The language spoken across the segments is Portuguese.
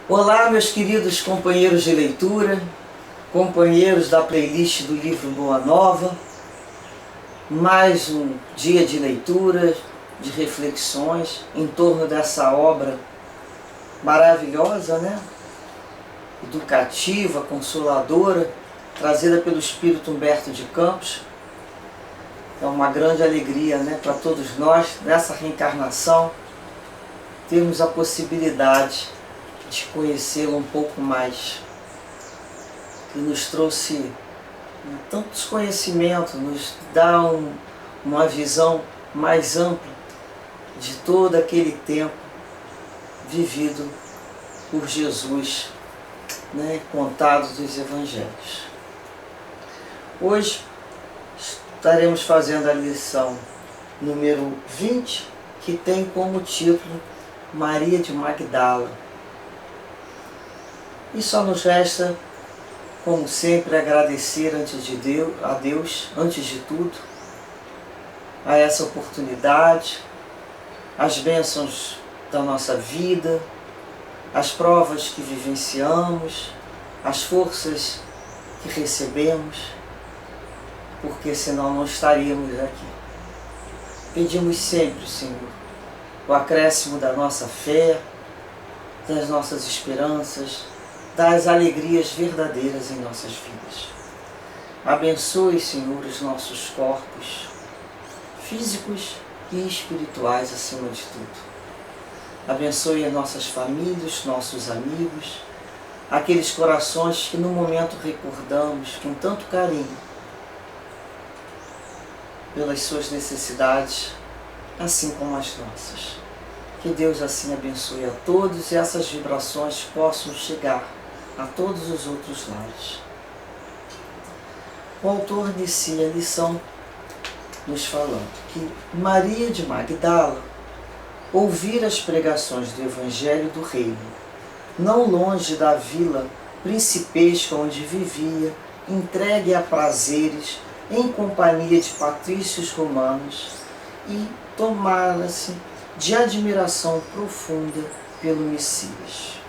Olá, meus queridos companheiros de leitura, companheiros da playlist do livro Boa Nova. Mais um dia de leitura, de reflexões em torno dessa obra maravilhosa, Educativa, consoladora, trazida pelo Espírito Humberto de Campos. É uma grande alegria, para todos nós, nessa reencarnação, termos a possibilidade de conhecê-lo um pouco mais, que nos trouxe tantos conhecimentos, nos dá uma visão mais ampla de todo aquele tempo vivido por Jesus, contado dos Evangelhos. Hoje estaremos fazendo a lição número 20, que tem como título Maria de Magdala. E só nos resta, como sempre, agradecer a Deus, antes de tudo, a essa oportunidade, as bênçãos da nossa vida, as provas que vivenciamos, as forças que recebemos, porque senão não estaríamos aqui. Pedimos sempre, Senhor, o acréscimo da nossa fé, das nossas esperanças, das alegrias verdadeiras em nossas vidas. Abençoe, Senhor, os nossos corpos, físicos e espirituais acima de tudo. Abençoe as nossas famílias, nossos amigos, aqueles corações que no momento recordamos com tanto carinho pelas suas necessidades, assim como as nossas. Que Deus assim abençoe a todos e essas vibrações possam chegar a todos os outros lares. O autor inicia a lição nos falando que Maria de Magdala ouvira as pregações do Evangelho do Reino, não longe da vila principesca onde vivia, entregue a prazeres, em companhia de patrícios romanos, e tomara-se de admiração profunda pelo Messias.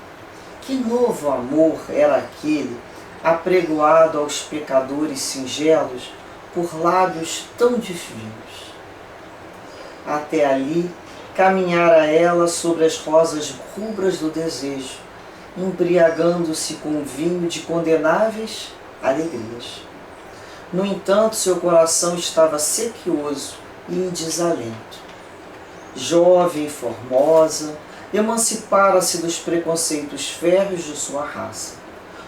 Que novo amor era aquele apregoado aos pecadores singelos por lábios tão divinos. Até ali caminhara ela sobre as rosas rubras do desejo, embriagando-se com vinho de condenáveis alegrias. No entanto, seu coração estava sequioso e em desalento. Jovem e formosa, emancipara-se dos preconceitos férreos de sua raça.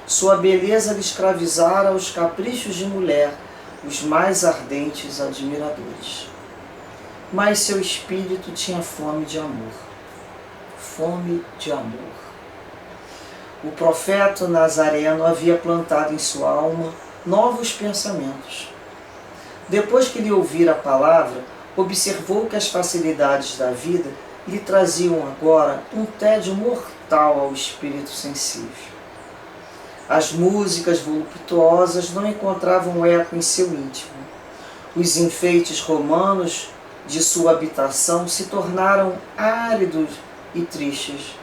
Sua beleza lhe escravizara aos caprichos de mulher, os mais ardentes admiradores. Mas seu espírito tinha fome de amor. Fome de amor. O profeta Nazareno havia plantado em sua alma novos pensamentos. Depois que lhe ouvira a palavra, observou que as facilidades da vida lhe traziam agora um tédio mortal ao espírito sensível. As músicas voluptuosas não encontravam eco em seu íntimo. Os enfeites romanos de sua habitação se tornaram áridos e tristes.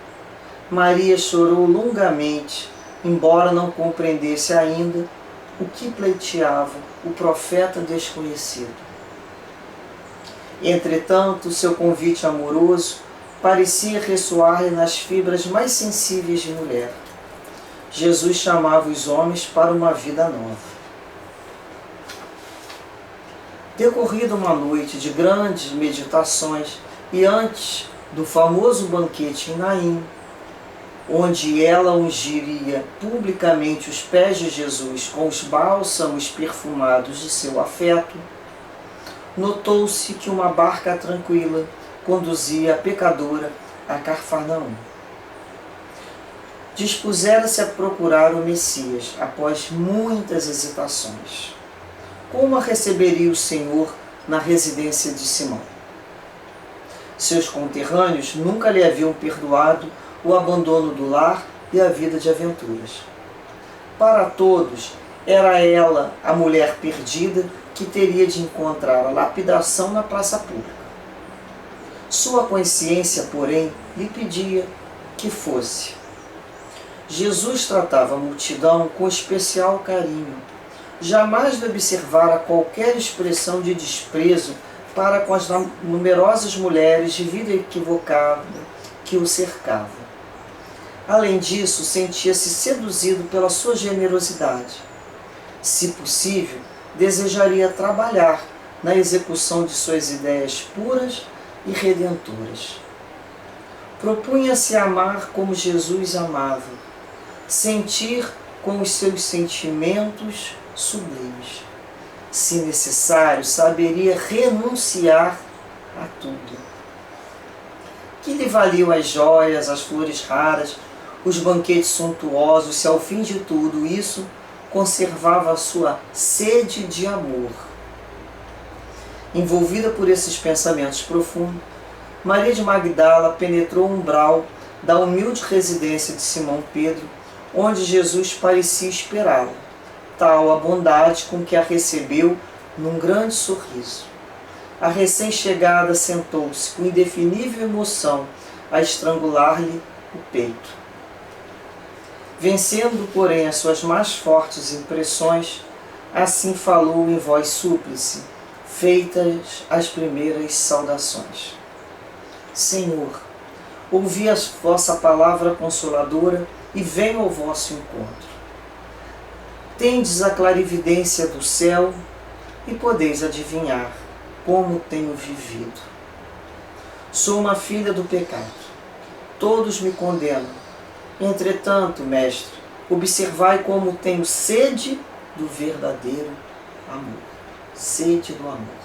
Maria chorou longamente, embora não compreendesse ainda o que pleiteava o profeta desconhecido. Entretanto, seu convite amoroso parecia ressoar nas fibras mais sensíveis de mulher. Jesus chamava os homens para uma vida nova. Decorrida uma noite de grandes meditações e antes do famoso banquete em Naim, onde ela ungiria publicamente os pés de Jesus com os bálsamos perfumados de seu afeto, notou-se que uma barca tranquila conduzia a pecadora a Cafarnaum. Dispusera-se a procurar o Messias, após muitas hesitações. Como a receberia o Senhor na residência de Simão? Seus conterrâneos nunca lhe haviam perdoado o abandono do lar e a vida de aventuras. Para todos, era ela a mulher perdida que teria de encontrar a lapidação na praça pública. Sua consciência, porém, lhe pedia que fosse. Jesus tratava a multidão com especial carinho. Jamais lhe observara qualquer expressão de desprezo para com as numerosas mulheres de vida equivocada que o cercavam. Além disso, sentia-se seduzido pela sua generosidade. Se possível, desejaria trabalhar na execução de suas ideias puras e redentoras. Propunha-se amar como Jesus amava, sentir com os seus sentimentos sublimes. Se necessário, saberia renunciar a tudo. Que lhe valiam as joias, as flores raras, os banquetes suntuosos, se ao fim de tudo isso conservava a sua sede de amor? Envolvida por esses pensamentos profundos, Maria de Magdala penetrou o umbral da humilde residência de Simão Pedro, onde Jesus parecia esperá-la. Tal a bondade com que a recebeu num grande sorriso. A recém-chegada sentou-se com indefinível emoção a estrangular-lhe o peito. Vencendo, porém, as suas mais fortes impressões, assim falou em voz súplice, feitas as primeiras saudações. Senhor, ouvi a vossa palavra consoladora e venho ao vosso encontro. Tendes a clarividência do céu e podeis adivinhar como tenho vivido. Sou uma filha do pecado. Todos me condenam. Entretanto, mestre, observai como tenho sede do verdadeiro amor. Sede do amor.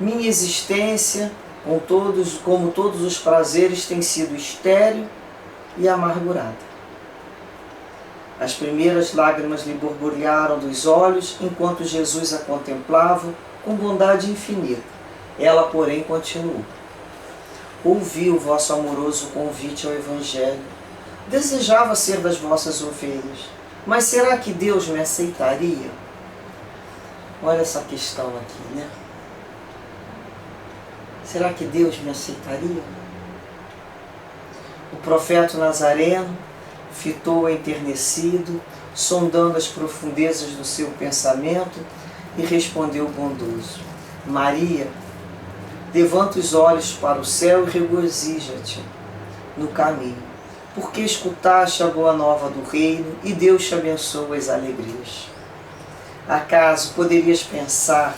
Minha existência, como todos os prazeres, tem sido estéril e amargurada. As primeiras lágrimas lhe borbulharam dos olhos enquanto Jesus a contemplava com bondade infinita. Ela, porém, continuou. Ouvi o vosso amoroso convite ao Evangelho. Desejava ser das vossas ovelhas. Mas será que Deus me aceitaria? Olha essa questão aqui, né? Será que Deus me aceitaria? O profeta Nazareno fitou enternecido, sondando as profundezas do seu pensamento, e respondeu bondoso: Maria, levanta os olhos para o céu e regozija-te no caminho, porque escutaste a boa nova do reino e Deus te abençoa as alegrias. Acaso poderias pensar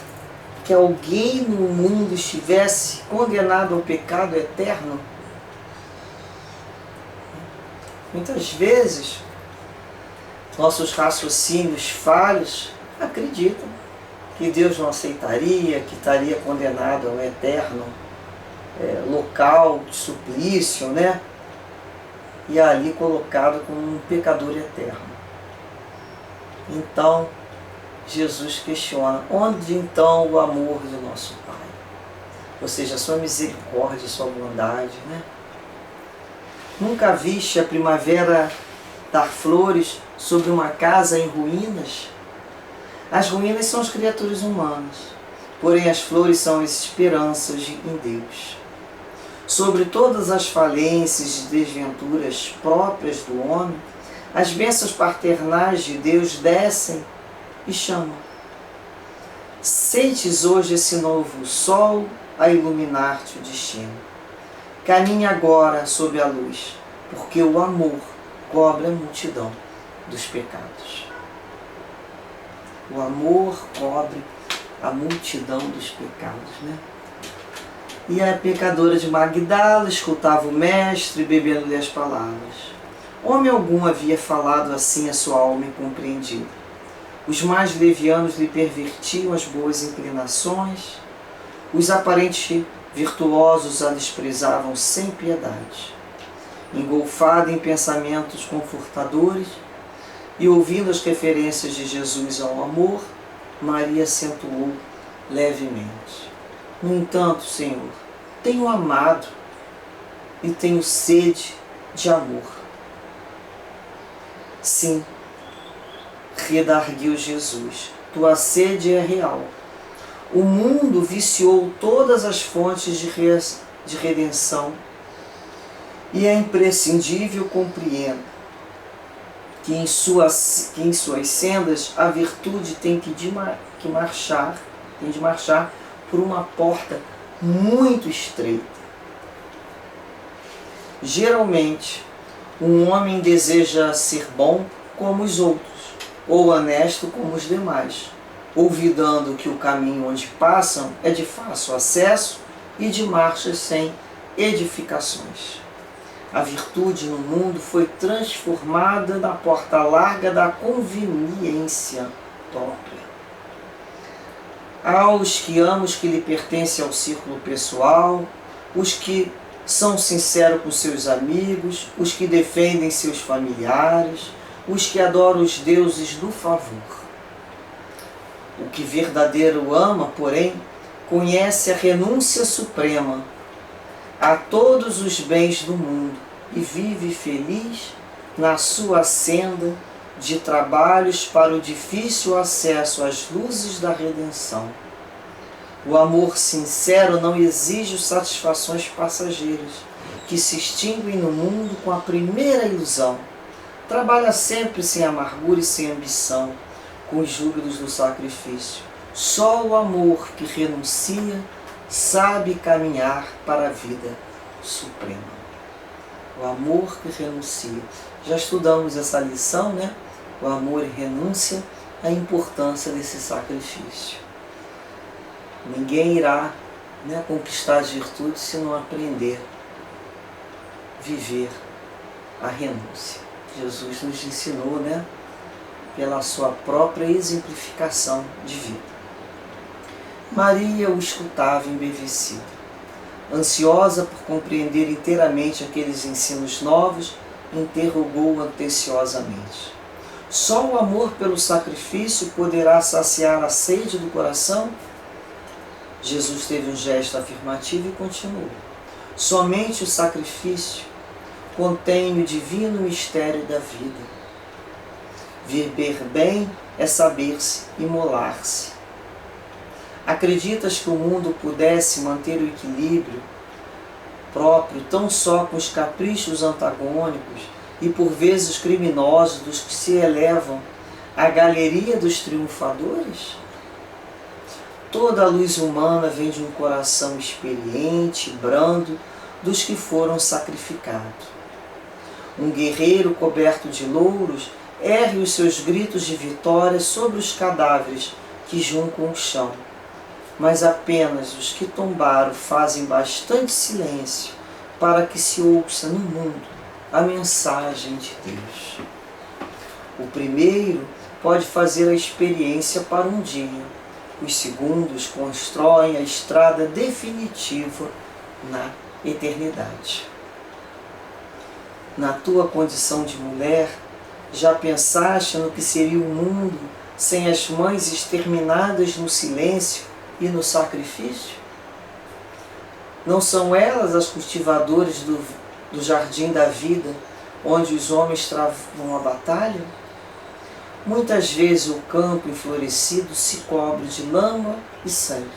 que alguém no mundo estivesse condenado ao pecado eterno? Muitas vezes, nossos raciocínios falhos acreditam que Deus não aceitaria, que estaria condenado a um eterno local de suplício, né? E ali colocado como um pecador eterno. Então, Jesus questiona, onde então o amor de nosso Pai? Ou seja, a sua misericórdia, a sua bondade, né? Nunca viste a primavera dar flores sobre uma casa em ruínas? As ruínas são as criaturas humanas, porém as flores são as esperanças em Deus. Sobre todas as falências e desventuras próprias do homem, as bênçãos paternais de Deus descem e chamam. Sentes hoje esse novo sol a iluminar-te o destino. Caminhe agora sob a luz, porque o amor cobre a multidão dos pecados. O amor cobre a multidão dos pecados, né? E a pecadora de Magdala escutava o mestre bebendo-lhe as palavras. Homem algum havia falado assim a sua alma incompreendida. Os mais levianos lhe pervertiam as boas inclinações, os aparentes virtuosos a desprezavam sem piedade. Engolfada em pensamentos confortadores e ouvindo as referências de Jesus ao amor, Maria acentuou levemente: No entanto, Senhor, tenho amado e tenho sede de amor. Sim, redarguiu Jesus, tua sede é real. O mundo viciou todas as fontes de redenção E é imprescindível compreender que em suas sendas a virtude tem de marchar por uma porta muito estreita. Geralmente, um homem deseja ser bom como os outros, ou honesto como os demais, olvidando que o caminho onde passam é de fácil acesso e de marchas sem edificações. A virtude no mundo foi transformada na porta larga da conveniência própria. Há os que amam os que lhe pertencem ao círculo pessoal, os que são sinceros com seus amigos, os que defendem seus familiares, os que adoram os deuses do favor. O que verdadeiro ama, porém, conhece a renúncia suprema a todos os bens do mundo e vive feliz na sua senda de trabalhos para o difícil acesso às luzes da redenção. O amor sincero não exige satisfações passageiras, que se extinguem no mundo com a primeira ilusão. Trabalha sempre sem amargura e sem ambição, com os júbilos do sacrifício. Só o amor que renuncia sabe caminhar para a vida suprema. O amor que renuncia. Já estudamos essa lição, né? O amor e renúncia, a importância desse sacrifício. Ninguém irá, né, conquistar as virtudes se não aprender a viver a renúncia. Jesus nos ensinou, né, pela sua própria exemplificação de vida. Maria o escutava embevecida, ansiosa por compreender inteiramente aqueles ensinos novos, interrogou-o atenciosamente. Só o amor pelo sacrifício poderá saciar a sede do coração? Jesus teve um gesto afirmativo e continuou. Somente o sacrifício contém o divino mistério da vida. Viver bem é saber-se imolar-se. Acreditas que o mundo pudesse manter o equilíbrio próprio tão só com os caprichos antagônicos e por vezes criminosos dos que se elevam à galeria dos triunfadores? Toda a luz humana vem de um coração experiente, brando, dos que foram sacrificados. Um guerreiro coberto de louros ergue os seus gritos de vitória sobre os cadáveres que juncam o chão. Mas apenas os que tombaram fazem bastante silêncio para que se ouça no mundo a mensagem de Deus. O primeiro pode fazer a experiência para um dia. Os segundos constroem a estrada definitiva na eternidade. Na tua condição de mulher, já pensaste no que seria o mundo sem as mães exterminadas no silêncio e no sacrifício? Não são elas as cultivadoras do jardim da vida, onde os homens travam a batalha? Muitas vezes o campo enflorescido se cobre de lama e sangue.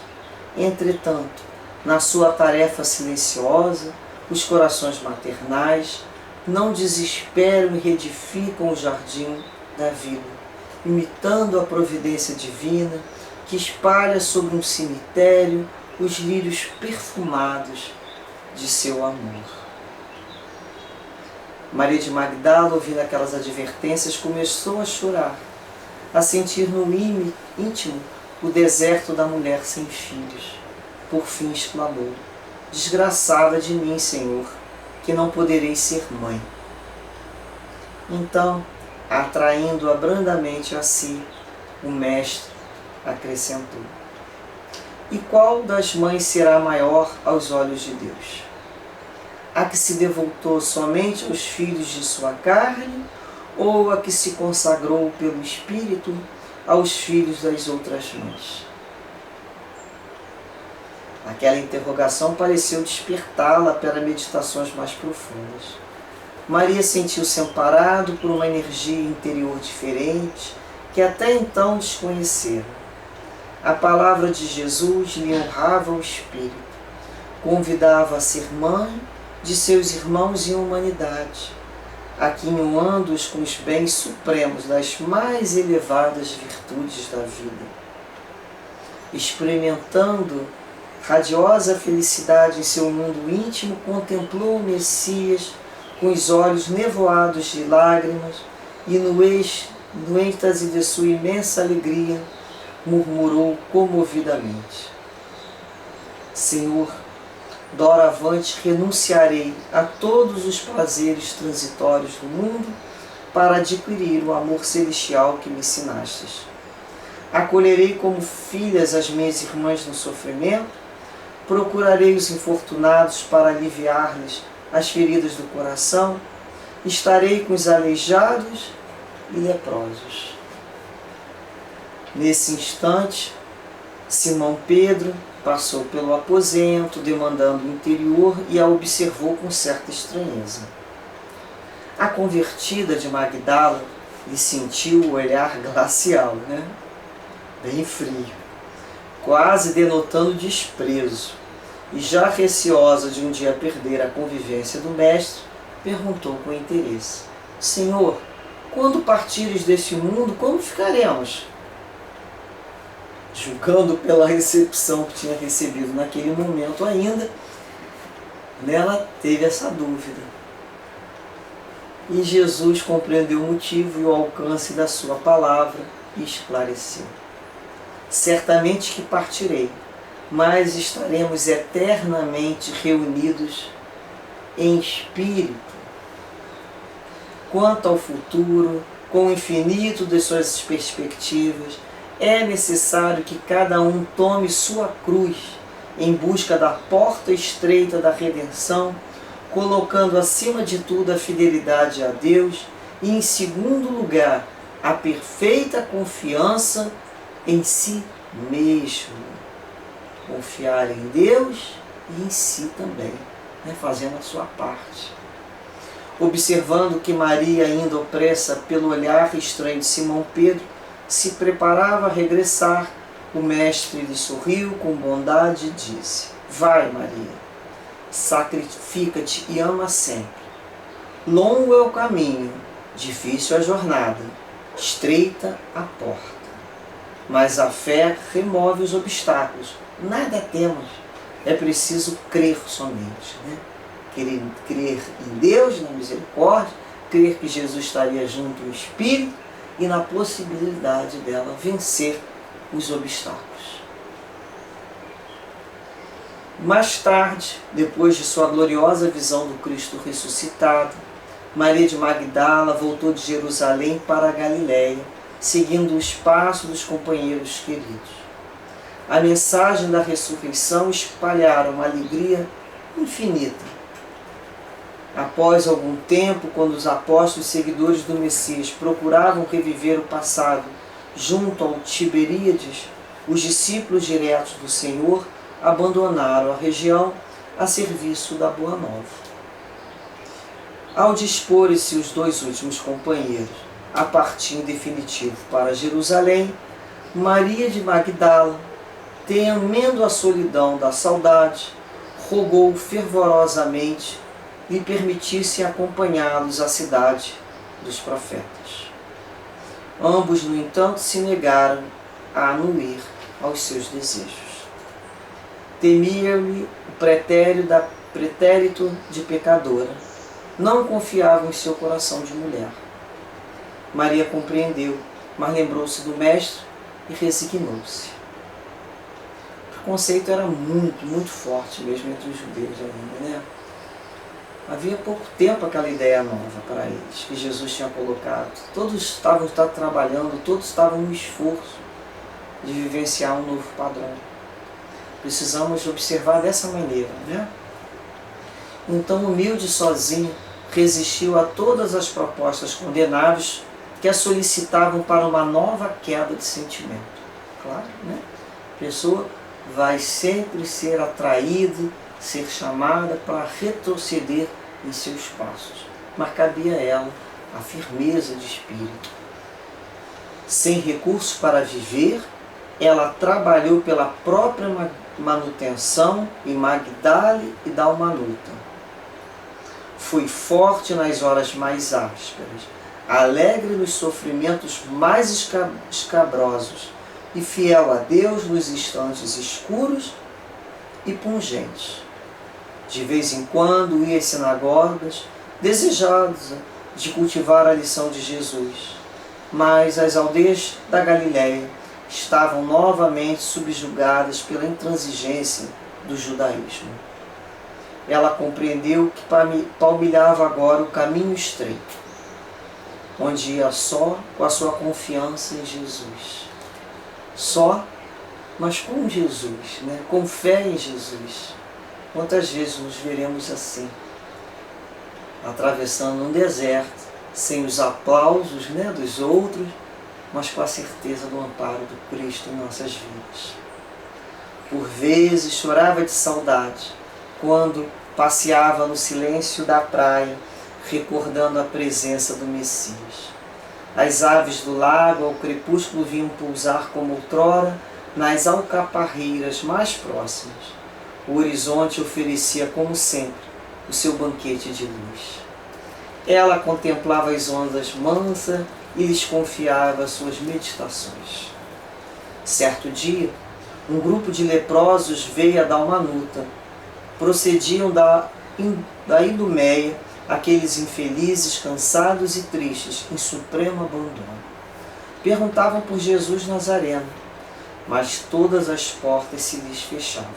Entretanto, na sua tarefa silenciosa, os corações maternais não desesperam e reedificam o jardim da vida, imitando a providência divina que espalha sobre um cemitério os lírios perfumados de seu amor. Maria de Magdala, ouvindo aquelas advertências, começou a chorar, a sentir no íntimo o deserto da mulher sem filhos. Por fim exclamou: desgraçada de mim, Senhor, que não poderei ser mãe. Então, atraindo-a brandamente a si, o Mestre acrescentou: e qual das mães será maior aos olhos de Deus? A que se devotou somente aos filhos de sua carne, ou a que se consagrou pelo Espírito aos filhos das outras mães? Aquela interrogação pareceu despertá-la para meditações mais profundas. Maria sentiu-se amparado por uma energia interior diferente que até então desconhecera. A palavra de Jesus lhe honrava o espírito, convidava a ser mãe de seus irmãos em humanidade, aquinhoando-os com os bens supremos das mais elevadas virtudes da vida. Experimentando radiosa felicidade em seu mundo íntimo, contemplou o Messias com os olhos nevoados de lágrimas e no êxtase de sua imensa alegria, murmurou comovidamente: Senhor, doravante renunciarei a todos os prazeres transitórios do mundo para adquirir o amor celestial que me ensinastes. Acolherei como filhas as minhas irmãs no sofrimento, procurarei os infortunados para aliviar-lhes as feridas do coração, estarei com os aleijados e leprosos. Nesse instante, Simão Pedro passou pelo aposento, demandando o interior, e a observou com certa estranheza. A convertida de Magdala lhe sentiu o olhar glacial, bem frio, quase denotando desprezo, e já receosa de um dia perder a convivência do mestre, perguntou com interesse: Senhor, quando partires deste mundo, como ficaremos? Julgando pela recepção que tinha recebido naquele momento ainda, nela teve essa dúvida. E Jesus compreendeu o motivo e o alcance da sua palavra e esclareceu: certamente que partirei, mas estaremos eternamente reunidos em espírito. Quanto ao futuro, com o infinito de suas perspectivas, é necessário que cada um tome sua cruz em busca da porta estreita da redenção, colocando acima de tudo a fidelidade a Deus e, em segundo lugar, a perfeita confiança em si mesmo. Confiar em Deus e em si também, fazendo a sua parte. Observando que Maria, ainda opressa pelo olhar estranho de Simão Pedro, se preparava a regressar, o mestre lhe sorriu com bondade e disse: vai, Maria, sacrifica-te e ama sempre. Longo é o caminho, difícil a jornada, estreita a porta. Mas a fé remove os obstáculos. Nada temos, é preciso crer somente. Crer em Deus, na misericórdia, crer que Jesus estaria junto no Espírito e na possibilidade dela vencer os obstáculos. Mais tarde, depois de sua gloriosa visão do Cristo ressuscitado, Maria de Magdala voltou de Jerusalém para a Galiléia, seguindo os passos dos companheiros queridos. A mensagem da ressurreição espalhara uma alegria infinita. Após algum tempo, quando os apóstolos seguidores do Messias procuravam reviver o passado junto ao Tiberíades, os discípulos diretos do Senhor abandonaram a região a serviço da Boa Nova. Ao disporem-se os dois últimos companheiros a partir em definitivo para Jerusalém, Maria de Magdala, temendo a solidão da saudade, rogou fervorosamente lhe permitissem acompanhá-los à cidade dos profetas. Ambos, no entanto, se negaram a anuir aos seus desejos. Temiam-lhe o pretérito de pecadora. Não confiavam em seu coração de mulher. Maria compreendeu, mas lembrou-se do Mestre e resignou-se. O preconceito era muito forte mesmo entre os judeus ainda, Havia pouco tempo aquela ideia nova para eles, que Jesus tinha colocado. Todos estavam trabalhando, todos estavam no esforço de vivenciar um novo padrão. Precisamos observar dessa maneira, Então, humilde sozinho, resistiu a todas as propostas condenáveis que a solicitavam para uma nova queda de sentimento. Claro, A pessoa vai sempre ser atraída, ser chamada para retroceder em seus passos, mas cabia a ela a firmeza de espírito. Sem recursos para viver, ela trabalhou pela própria manutenção em Magdala e Dalmanuta. Foi forte nas horas mais ásperas, alegre nos sofrimentos mais escabrosos e fiel a Deus nos instantes escuros e pungentes. De vez em quando ia às sinagogas, desejosa de cultivar a lição de Jesus, mas as aldeias da Galiléia estavam novamente subjugadas pela intransigência do judaísmo. Ela compreendeu que palmilhava agora o caminho estreito, onde ia só com a sua confiança em Jesus. Só, mas com Jesus, com fé em Jesus. Quantas vezes nos veremos assim, atravessando um deserto, sem os aplausos dos outros, mas com a certeza do amparo do Cristo em nossas vidas. Por vezes chorava de saudade, quando passeava no silêncio da praia, recordando a presença do Messias. As aves do lago ao crepúsculo vinham pousar como outrora nas alcaparreiras mais próximas. O horizonte oferecia, como sempre, o seu banquete de luz. Ela contemplava as ondas mansas e lhes confiava suas meditações. Certo dia, um grupo de leprosos veio a Dalmanuta. Procediam da Idumeia aqueles infelizes, cansados e tristes, em supremo abandono. Perguntavam por Jesus Nazareno, mas todas as portas se lhes fechavam.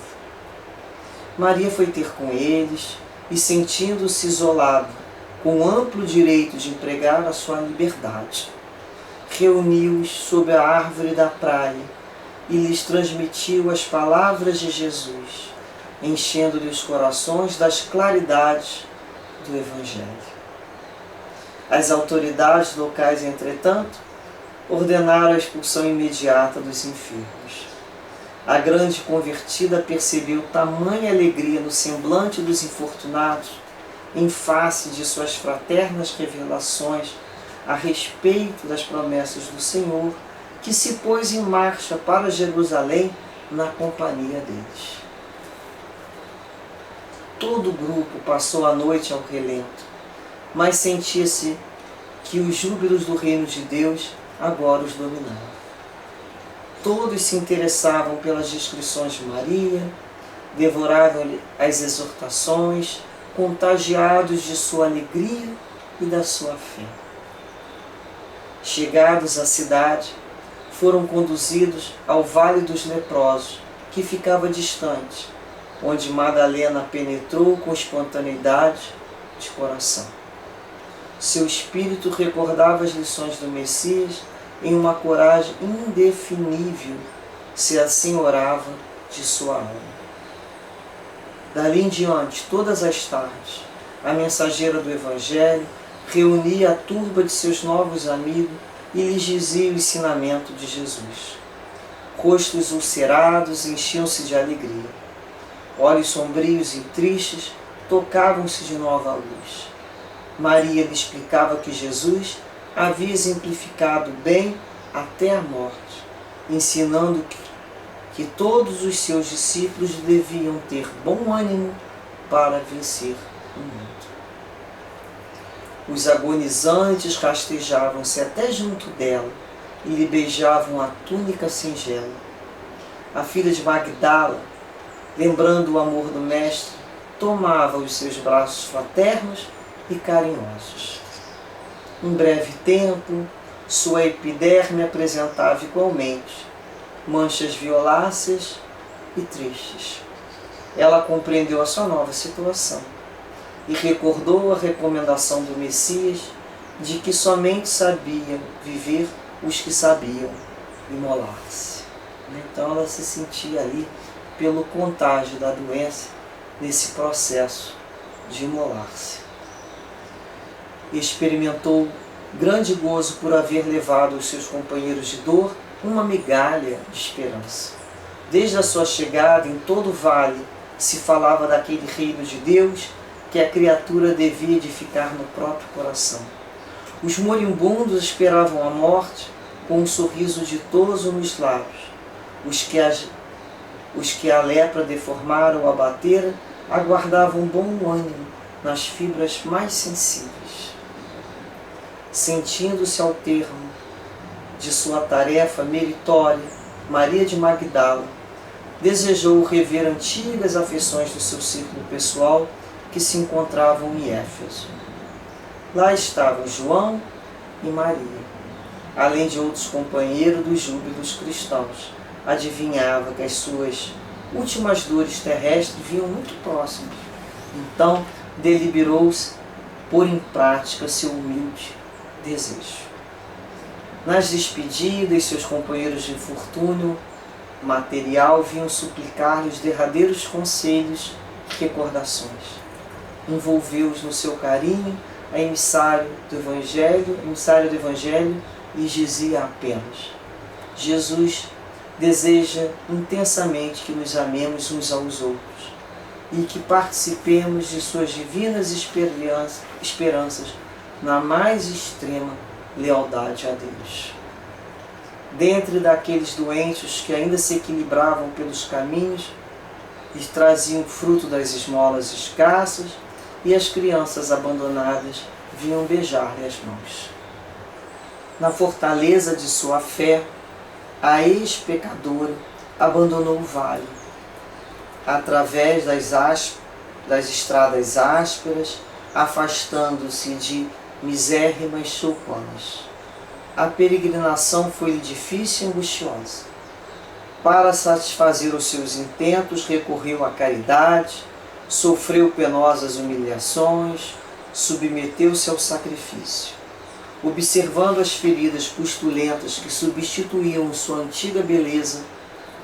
Maria foi ter com eles e, sentindo-se isolado, com amplo direito de empregar a sua liberdade, reuniu-os sob a árvore da praia e lhes transmitiu as palavras de Jesus, enchendo-lhe os corações das claridades do Evangelho. As autoridades locais, entretanto, ordenaram a expulsão imediata dos enfermos. A grande convertida percebeu tamanha alegria no semblante dos infortunados, em face de suas fraternas revelações a respeito das promessas do Senhor, que se pôs em marcha para Jerusalém na companhia deles. Todo o grupo passou a noite ao relento, mas sentia-se que os júbilos do reino de Deus agora os dominavam. Todos se interessavam pelas descrições de Maria, devoravam-lhe as exortações, contagiados de sua alegria e da sua fé. Chegados à cidade, foram conduzidos ao Vale dos Leprosos, que ficava distante, onde Madalena penetrou com espontaneidade de coração. Seu espírito recordava as lições do Messias em uma coragem indefinível, se assim orava de sua alma. Dali em diante, todas as tardes, a mensageira do Evangelho reunia a turba de seus novos amigos e lhes dizia o ensinamento de Jesus. Rostos ulcerados enchiam-se de alegria. Olhos sombrios e tristes tocavam-se de nova luz. Maria lhe explicava que Jesus havia exemplificado bem até a morte, ensinando que todos os seus discípulos deviam ter bom ânimo para vencer o mundo. Os agonizantes rastejavam-se até junto dela e lhe beijavam a túnica singela. A filha de Magdala, lembrando o amor do Mestre, tomava os seus braços fraternos e carinhosos. Em breve tempo, sua epiderme apresentava igualmente manchas violáceas e tristes. Ela compreendeu a sua nova situação e recordou a recomendação do Messias de que somente sabiam viver os que sabiam imolar-se. Então ela se sentia ali pelo contágio da doença nesse processo de imolar-se. Experimentou grande gozo por haver levado aos seus companheiros de dor uma migalha de esperança. Desde a sua chegada em todo o vale se falava daquele reino de Deus que a criatura devia edificar no próprio coração. Os moribundos esperavam a morte com um sorriso ditoso nos lábios. Os que a lepra deformara ou abatera aguardavam bom ânimo nas fibras mais sensíveis. Sentindo-se ao termo de sua tarefa meritória, Maria de Magdala desejou rever antigas afeições do seu círculo pessoal que se encontravam em Éfeso. Lá estavam João e Maria, além de outros companheiros dos júbilos cristãos. Adivinhava que as suas últimas dores terrestres vinham muito próximas. Então, deliberou-se pôr em prática seu humilde desejo. Nas despedidas, seus companheiros de infortúnio material vinham suplicar-lhe os derradeiros conselhos e recordações. Envolveu-os no seu carinho, a emissário do Evangelho lhes dizia apenas: Jesus deseja intensamente que nos amemos uns aos outros e que participemos de suas divinas esperanças na mais extrema lealdade a Deus. Dentre daqueles doentes que ainda se equilibravam pelos caminhos e traziam fruto das esmolas escassas, e as crianças abandonadas vinham beijar-lhe as mãos. Na fortaleza de sua fé, a ex-pecadora abandonou o vale, através das estradas ásperas, afastando-se de misérrimas choupanas. A peregrinação foi-lhe difícil e angustiosa. Para satisfazer os seus intentos, recorreu à caridade, sofreu penosas humilhações, submeteu-se ao sacrifício. Observando as feridas pustulentas que substituíam sua antiga beleza,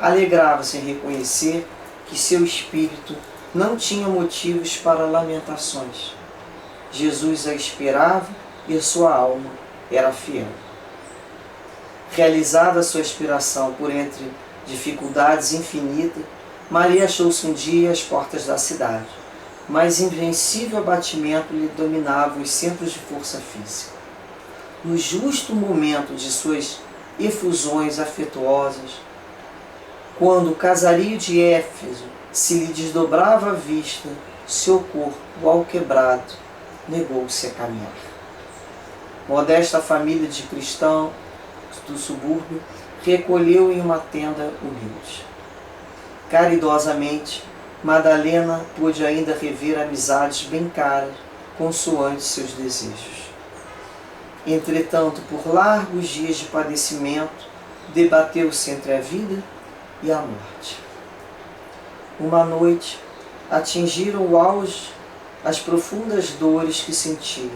alegrava-se em reconhecer que seu espírito não tinha motivos para lamentações. Jesus a esperava e a sua alma era fiel. Realizada a sua aspiração por entre dificuldades infinitas, Maria achou-se um dia às portas da cidade, mas invencível abatimento lhe dominava os centros de força física. No justo momento de suas efusões afetuosas, quando o casario de Éfeso se lhe desdobrava à vista, seu corpo, ao quebrado, negou-se a caminhar. Modesta família de cristãos do subúrbio recolheu em uma tenda humilde. Caridosamente, Madalena pôde ainda rever amizades bem caras, consoante seus desejos. Entretanto, por largos dias de padecimento, debateu-se entre a vida e a morte. Uma noite, atingiram o auge as profundas dores que sentia.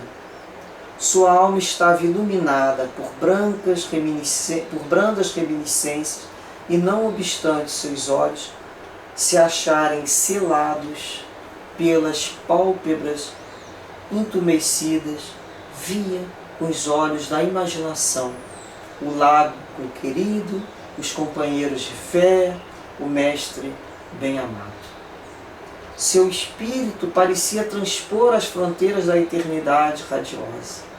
Sua alma estava iluminada por brandas reminiscências e, não obstante seus olhos se acharem selados pelas pálpebras entumecidas, via com os olhos da imaginação o lago querido, os companheiros de fé, o mestre bem-amado. Seu espírito parecia transpor as fronteiras da eternidade radiosa.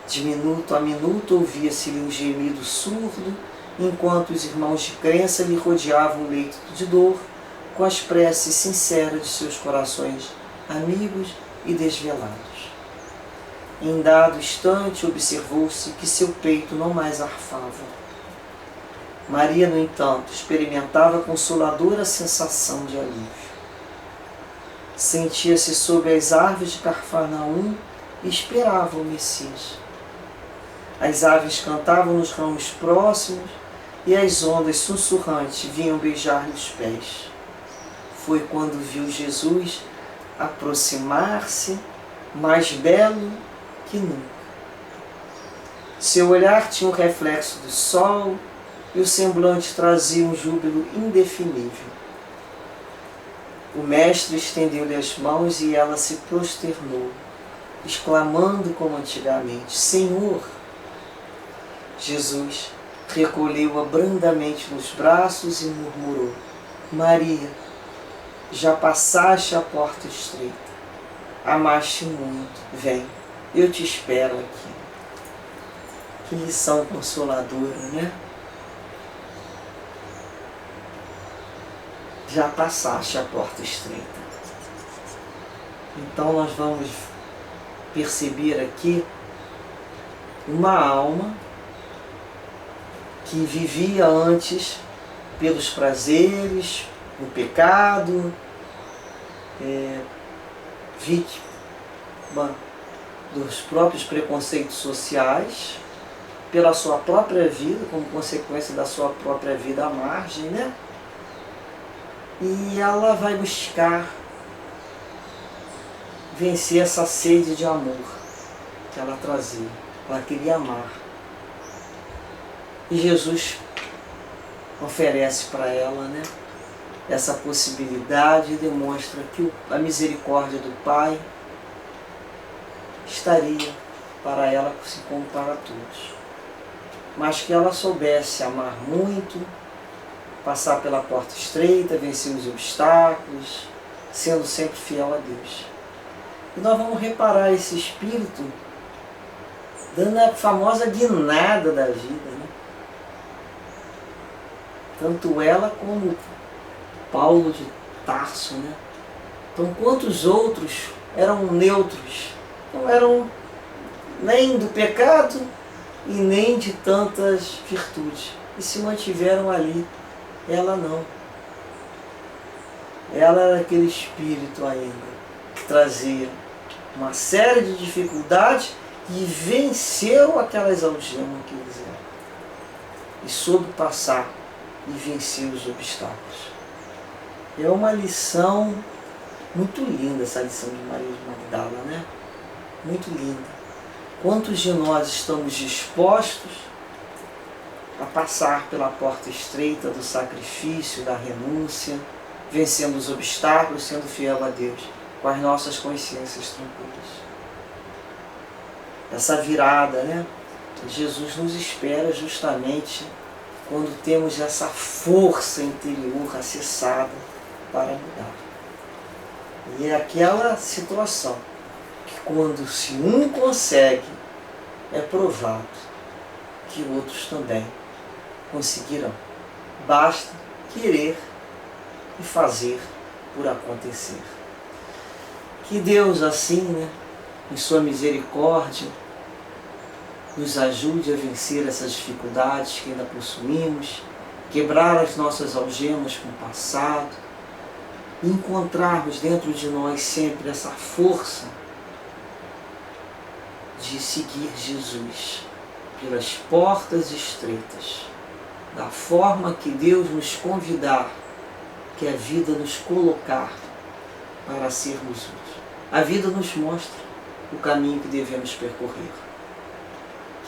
De minuto a minuto ouvia-se-lhe um gemido surdo, enquanto os irmãos de crença lhe rodeavam o leito de dor, com as preces sinceras de seus corações amigos e desvelados. Em dado instante observou-se que seu peito não mais arfava. Maria, no entanto, experimentava a consoladora sensação de alívio. Sentia-se sob as árvores de Cafarnaum e esperava o Messias. As aves cantavam nos ramos próximos e as ondas sussurrantes vinham beijar-lhe os pés. Foi quando viu Jesus aproximar-se, mais belo que nunca. Seu olhar tinha o reflexo do sol e o semblante trazia um júbilo indefinível. O mestre estendeu-lhe as mãos e ela se prosternou, exclamando como antigamente: Senhor! Jesus recolheu-a brandamente nos braços e murmurou: Maria, já passaste a porta estreita, amaste muito, vem, eu te espero aqui. Que lição consoladora, né? Já passaste a porta estreita. Então nós vamos perceber aqui uma alma que vivia antes pelos prazeres, no pecado, vítima dos próprios preconceitos sociais, pela sua própria vida, como consequência da sua própria vida à margem, né? E ela vai buscar vencer essa sede de amor que ela trazia. Ela queria amar. E Jesus oferece para ela, né, essa possibilidade e demonstra que a misericórdia do Pai estaria para ela, assim como para todos. Mas que ela soubesse amar muito, passar pela porta estreita, vencer os obstáculos, sendo sempre fiel a Deus. E nós vamos reparar esse espírito dando a famosa guinada da vida, né? Tanto ela como Paulo de Tarso, né? Então, quantos outros eram neutros, não eram nem do pecado e nem de tantas virtudes, e se mantiveram ali. Ela não. Ela era aquele espírito ainda que trazia uma série de dificuldades e venceu aquelas algemas que eles eram. E soube passar e vencer os obstáculos. É uma lição muito linda, essa lição de Maria de Magdala, né? Muito linda. Quantos de nós estamos dispostos a passar pela porta estreita do sacrifício, da renúncia, vencendo os obstáculos, sendo fiel a Deus, com as nossas consciências tranquilas. Essa virada, né? Jesus nos espera justamente quando temos essa força interior acessada para mudar. E é aquela situação que quando se um consegue, é provado que outros também conseguirão. Basta querer e fazer por acontecer. Que Deus assim, né, em sua misericórdia, nos ajude a vencer essas dificuldades que ainda possuímos, quebrar as nossas algemas com o passado, e encontrarmos dentro de nós sempre essa força de seguir Jesus pelas portas estreitas, da forma que Deus nos convidar, que a vida nos colocar para sermos úteis. A vida nos mostra o caminho que devemos percorrer.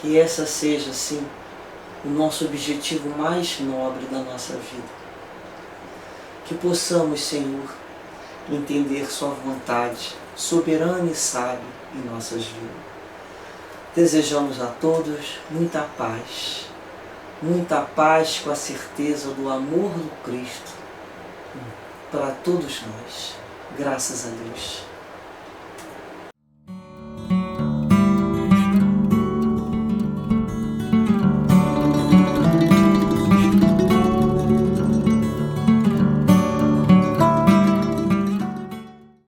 Que essa seja, sim, o nosso objetivo mais nobre da nossa vida. Que possamos, Senhor, entender sua vontade soberana e sábia em nossas vidas. Desejamos a todos muita paz com a certeza do amor do Cristo para todos nós. Graças a Deus.